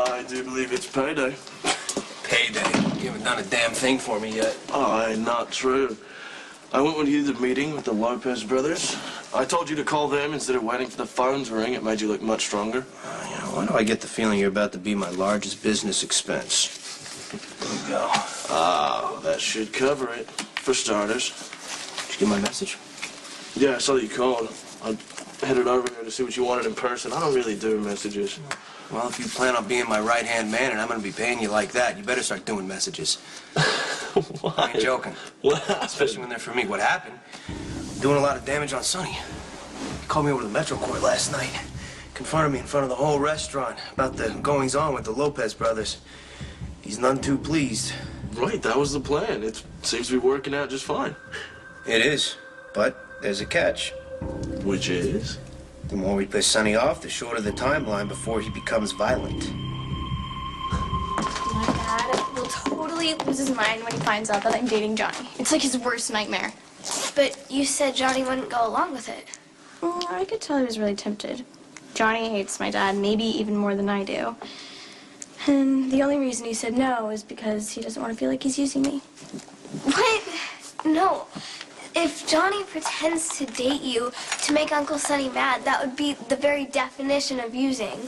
I do believe it's payday. Payday? You haven't done a damn thing for me yet. Not true. I went with you to the meeting with the Lopez brothers. I told you to call them instead of waiting for the phone to ring. It made you look much stronger. Why do I get the feeling you're about to be my largest business expense? There we go. That should cover it, for starters. Did you get my message? Yeah, I saw that you called. I headed over here to see what you wanted in person. I don't really do messages. Well, if you plan on being my right-hand man and I'm going to be paying you like that, you better start doing messages. What? I ain't joking. What happened? Especially when they're for me. What happened? Doing a lot of damage on Sonny. He called me over to the Metro Court last night. Confronted me in front of the whole restaurant about the goings-on with the Lopez brothers. He's none too pleased. Right, that was the plan. It seems to be working out just fine. It is, but there's a catch. Which is? The more we piss Sonny off, the shorter the timeline before he becomes violent. My dad will totally lose his mind when he finds out that I'm dating Johnny. It's like his worst nightmare. But you said Johnny wouldn't go along with it. I could tell he was really tempted. Johnny hates my dad, maybe even more than I do. And the only reason he said no is because he doesn't want to feel like he's using me. What? No. If Johnny pretends to date you to make Uncle Sonny mad, that would be the very definition of using.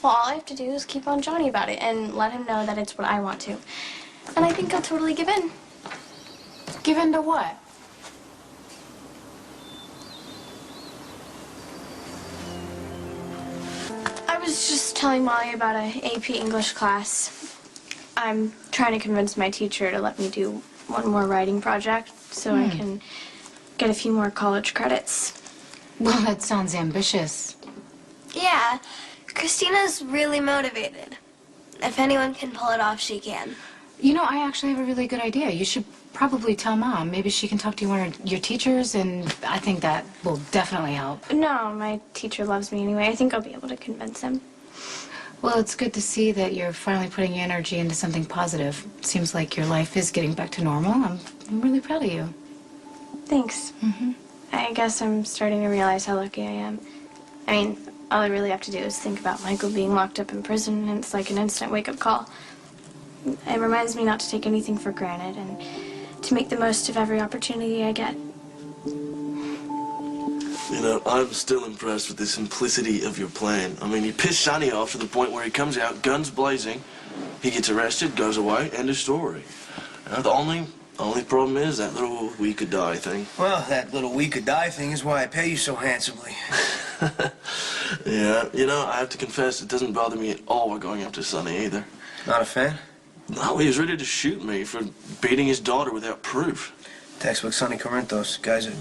Well, all I have to do is keep on Johnny about it and let him know that it's what I want to. And I think he'll totally give in. Give in to what? I was just telling Molly about a AP English class. I'm trying to convince my teacher to let me do one more writing project so I can get a few more college credits. Well, that sounds ambitious. Yeah, Christina's really motivated. If anyone can pull it off, she can. You know, I actually have a really good idea. You should probably tell Mom. Maybe she can talk to one of your teachers, and I think that will definitely help. No, my teacher loves me anyway. I think I'll be able to convince him. Well, it's good to see that you're finally putting your energy into something positive. Seems like your life is getting back to normal. I'm really proud of you. Thanks. I guess I'm starting to realize how lucky I am. I mean, all I really have to do is think about Michael being locked up in prison, and it's like an instant wake-up call. It reminds me not to take anything for granted and to make the most of every opportunity I get. You know, I'm still impressed with the simplicity of your plan. I mean, you piss Sonny off to the point where he comes out, guns blazing, he gets arrested, goes away, end of story. You know, the only problem is that little we could die thing. Well, that little we could die thing is why I pay you so handsomely. Yeah, you know, I have to confess, it doesn't bother me at all we're going after Sonny either. Not a fan? No, he was ready to shoot me for beating his daughter without proof. Textbook Sonny Corinthos. Guy's a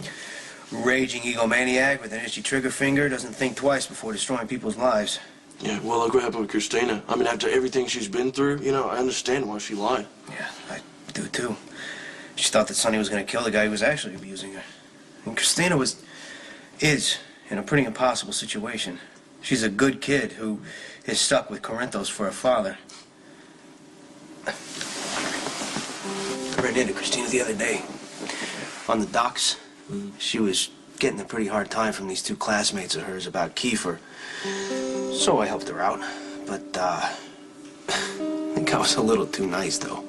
raging egomaniac with an itchy trigger finger, doesn't think twice before destroying people's lives. Yeah, well, look what happened with Christina. I mean, after everything she's been through, you know, I understand why she lied. Yeah, I do too. She thought that Sonny was going to kill the guy who was actually abusing her. And Christina is in a pretty impossible situation. She's a good kid who is stuck with Corinthos for a father. I ran into Christina the other day on the docks. She was getting a pretty hard time from these two classmates of hers about Kiefer. So I helped her out. But, I think I was a little too nice, though.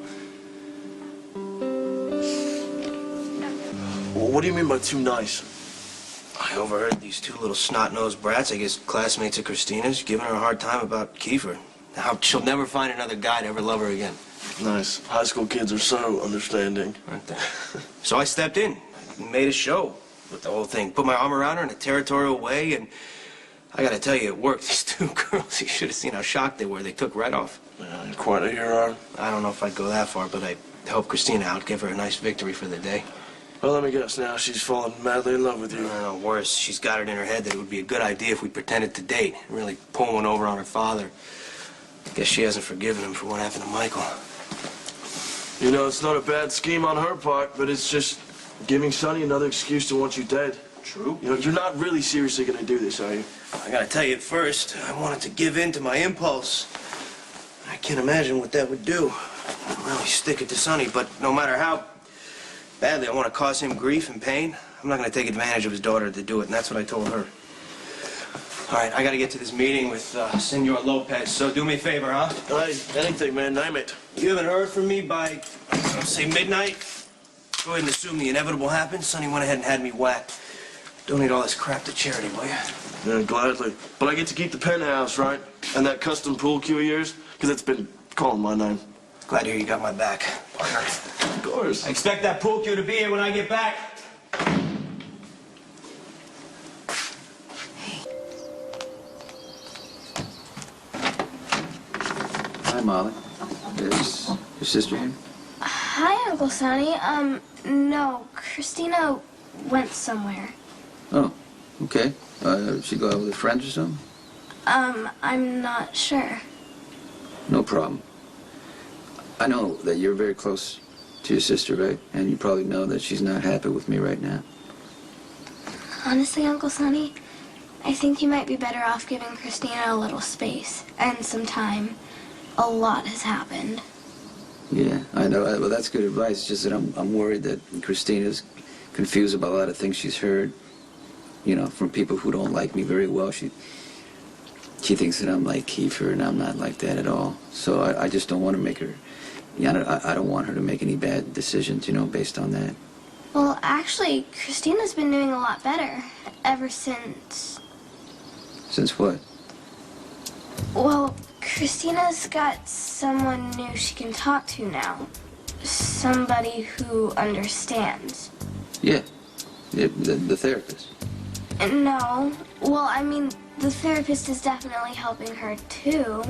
Well, what do you mean by too nice? I overheard these two little snot-nosed brats, I guess classmates of Christina's, giving her a hard time about Kiefer. How she'll never find another guy to ever love her again. Nice. High school kids are so understanding. Aren't they? So I stepped in, made a show with the whole thing. Put my arm around her in a territorial way, and I gotta tell you, it worked. These two girls, you should have seen how shocked they were. They took right off. Yeah, you're quite a hero. I don't know if I'd go that far, but I helped Christina out, give her a nice victory for the day. Well, let me guess now. She's fallen madly in love with you. No, worse. She's got it in her head that it would be a good idea if we pretended to date. Really pull one over on her father. I guess she hasn't forgiven him for what happened to Michael. You know, it's not a bad scheme on her part, but it's just giving Sonny another excuse to want you dead. True. You know, you're not really seriously going to do this, are you? I gotta tell you, at first, I wanted to give in to my impulse. I can't imagine what that would do. I'd really stick it to Sonny, but no matter how badly I want to cause him grief and pain, I'm not gonna take advantage of his daughter to do it, and that's what I told her. All right, I gotta get to this meeting with Senor Lopez, so do me a favor, huh? Hey, anything, man, name it. You haven't heard from me by, say, midnight? Go ahead and assume the inevitable happened. Sonny went ahead and had me whacked. Donate all this crap to charity, will you? Yeah, gladly. But I get to keep the penthouse, right? And that custom pool cue of yours? Because it's been calling my name. Glad to hear you got my back, partner. Of course. I expect that pool cue to be here when I get back. Hi, Molly. Is your sister here? Hi, Uncle Sonny. No, Christina went somewhere. Oh, okay. She go out with her friends or something? I'm not sure. No problem. I know that you're very close to your sister, right? And you probably know that she's not happy with me right now. Honestly, Uncle Sonny, I think you might be better off giving Christina a little space and some time. A lot has happened. Yeah, I know. Well, that's good advice. It's just that I'm worried that Christina's confused about a lot of things she's heard, you know, from people who don't like me very well. She thinks that I'm like Kiefer, and I'm not like that at all. So I just don't want to make her, I don't want her to make any bad decisions, you know, based on that. Well, actually, Christina's been doing a lot better ever since... Since what? Well, Christina's got someone new she can talk to now. Somebody who understands. Yeah, the therapist. No. Well, I mean, the therapist is definitely helping her, too.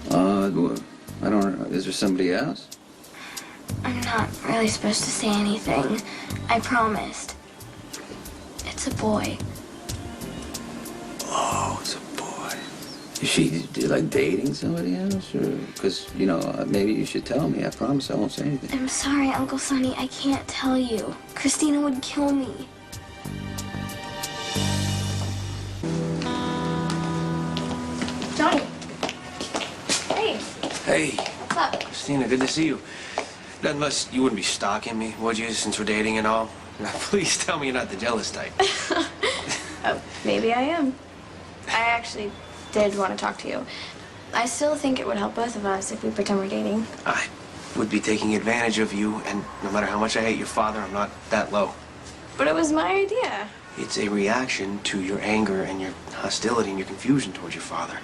Well, I don't know. Is there somebody else? I'm not really supposed to say anything. I promised. It's a boy. Oh, it's a boy. Is she like dating somebody else, or because you know maybe you should tell me. I promise I won't say anything. I'm sorry, Uncle Sonny. I can't tell you. Christina would kill me. Johnny. Hey. Hey, What's up? Christina, good to see you. Unless you wouldn't be stalking me, would you, since we're dating and all? Please tell me you're not the jealous type. Maybe I am. I actually did want to talk to you. I still think it would help both of us if we pretend we're dating. I would be taking advantage of you, and no matter how much I hate your father, I'm not that low. But it was my idea. It's a reaction to your anger and your hostility and your confusion towards your father.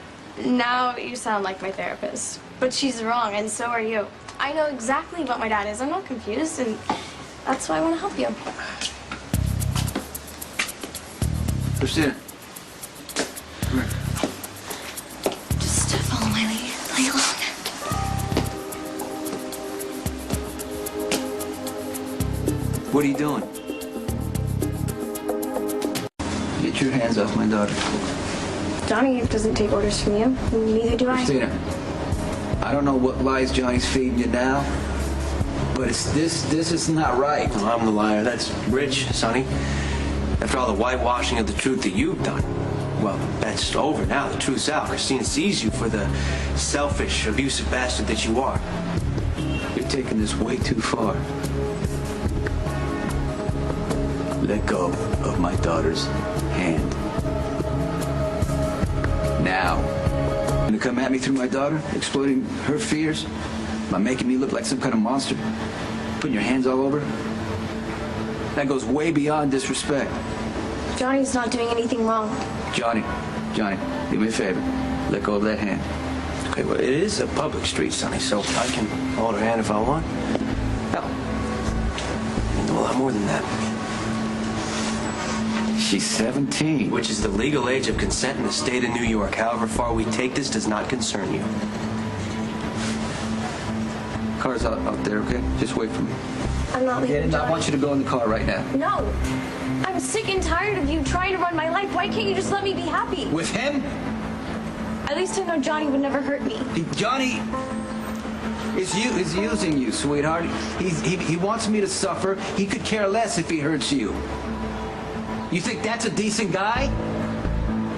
Now you sound like my therapist. But she's wrong, and so are you. I know exactly what my dad is. I'm not confused, and that's why I want to help you. Christina. Come here. Just follow my lead. Play along. What are you doing? Get your hands off my daughter. Johnny doesn't take orders from you. Neither do I. Christina, I don't know what lies Johnny's feeding you now, but this is not right. Well, I'm the liar. That's Rich, Sonny. After all the whitewashing of the truth that you've done, well, that's over now. The truth's out. Christina sees you for the selfish, abusive bastard that you are. You're taking this way too far. Let go of my daughter's hand. Now. You gonna come at me through my daughter, exploiting her fears, by making me look like some kind of monster, putting your hands all over her? That goes way beyond disrespect. Johnny's not doing anything wrong. Johnny, do me a favor. Let go of that hand. Okay, well, it is a public street, Sonny, so I can hold her hand if I want. Hell, I mean, a lot more than that. She's 17. Which is the legal age of consent in the state of New York. However far we take this does not concern you. Car's out there, okay? Just wait for me. I'm not leaving, And I Johnny. want you to go in the car right now. No. I'm sick and tired of you trying to run my life. Why can't you just let me be happy? With him? At least I know Johnny would never hurt me. Johnny is using you, sweetheart. He wants me to suffer. He could care less if he hurts you. You think that's a decent guy?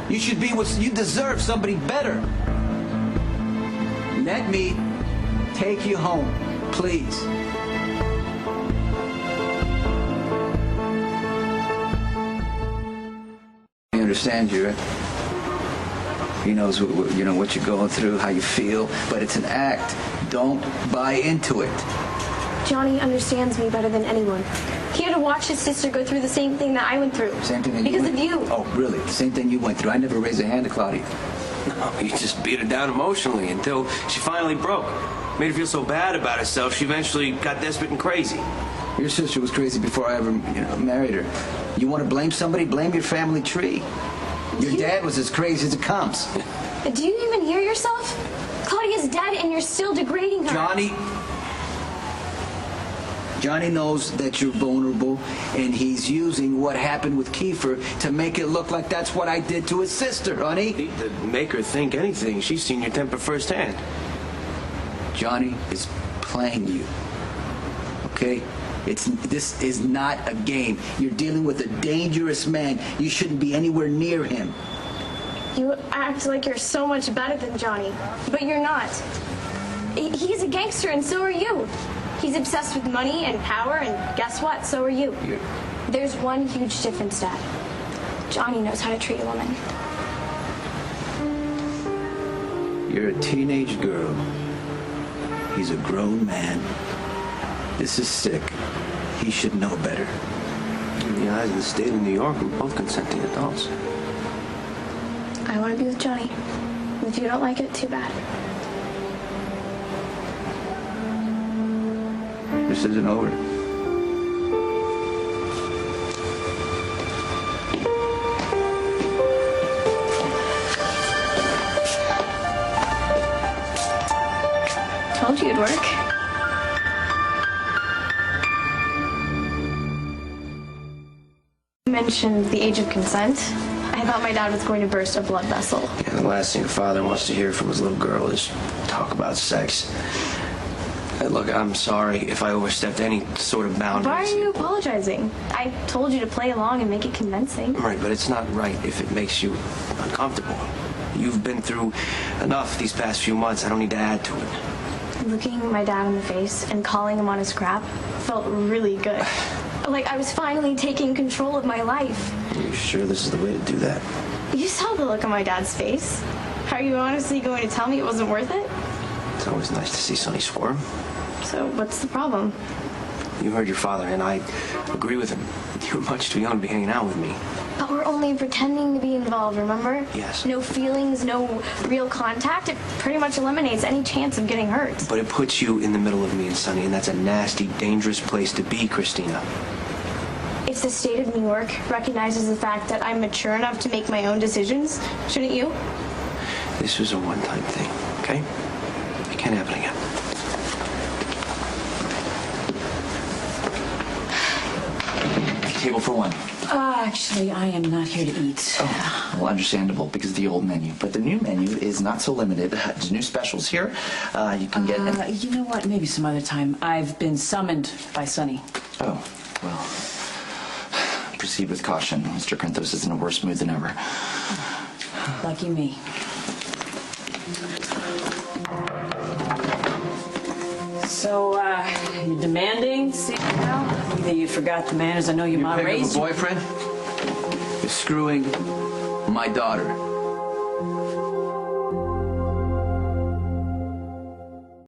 You should be you deserve somebody better. Let me take you home, please. understands you, right? He knows you know what you're going through, how you feel, but it's an act. Don't buy into it. Johnny understands me better than anyone. He had to watch his sister go through the same thing that I went through. Same thing that because of you. Oh, really? The same thing you went through. I never raised a hand to Claudia. No, you just beat her down emotionally until she finally broke. Made her feel so bad about herself, she eventually got desperate and crazy. Your sister was crazy before I ever, married her. You want to blame somebody? Blame your family tree. Your dad was as crazy as it comes. Do you even hear yourself? Claudia's dead and you're still degrading her. Johnny knows that you're vulnerable, and he's using what happened with Kiefer to make it look like that's what I did to his sister, honey. To make her think anything, she's seen your temper firsthand. Johnny is playing you, okay? This is not a game. You're dealing with a dangerous man. You shouldn't be anywhere near him. You act like you're so much better than Johnny, but you're not. He's a gangster and so are you. He's obsessed with money and power, and guess what? So are you. There's one huge difference, Dad. Johnny knows how to treat a woman. You're a teenage girl. He's a grown man. This is sick. He should know better. In the eyes of the state of New York, we're both consenting adults. I want to be with Johnny. If you don't like it, too bad. This isn't over. Told you it'd work. You mentioned the age of consent. I thought my dad was going to burst a blood vessel. Yeah, the last thing a father wants to hear from his little girl is talk about sex. Hey, look, I'm sorry if I overstepped any sort of boundaries. Why are you apologizing? I told you to play along and make it convincing. Right, but it's not right if it makes you uncomfortable. You've been through enough these past few months. I don't need to add to it. Looking my dad in the face and calling him on his crap felt really good. Like I was finally taking control of my life. Are you sure this is the way to do that? You saw the look on my dad's face. Are you honestly going to tell me it wasn't worth it? It's always nice to see Sonny squirm. So what's the problem? You heard your father, and I agree with him. You're much too young to be hanging out with me. But we're only pretending to be involved, remember? Yes. No feelings, no real contact. It pretty much eliminates any chance of getting hurt. But it puts you in the middle of me and Sonny, and that's a nasty, dangerous place to be, Christina. If the state of New York recognizes the fact that I'm mature enough to make my own decisions, shouldn't you? This was a one-time thing, okay? It can't happen again. Table for one. Actually, I am not here to eat. Oh, well, understandable because of the old menu. But the new menu is not so limited. There's new specials here. You can get... You know what? Maybe some other time. I've been summoned by Sonny. Oh, well... Proceed with caution. Mr. Corinthos is in a worse mood than ever. Lucky me. So, you're demanding? See now? Either you forgot the manners I know your mom raised you. Boyfriend is screwing my daughter.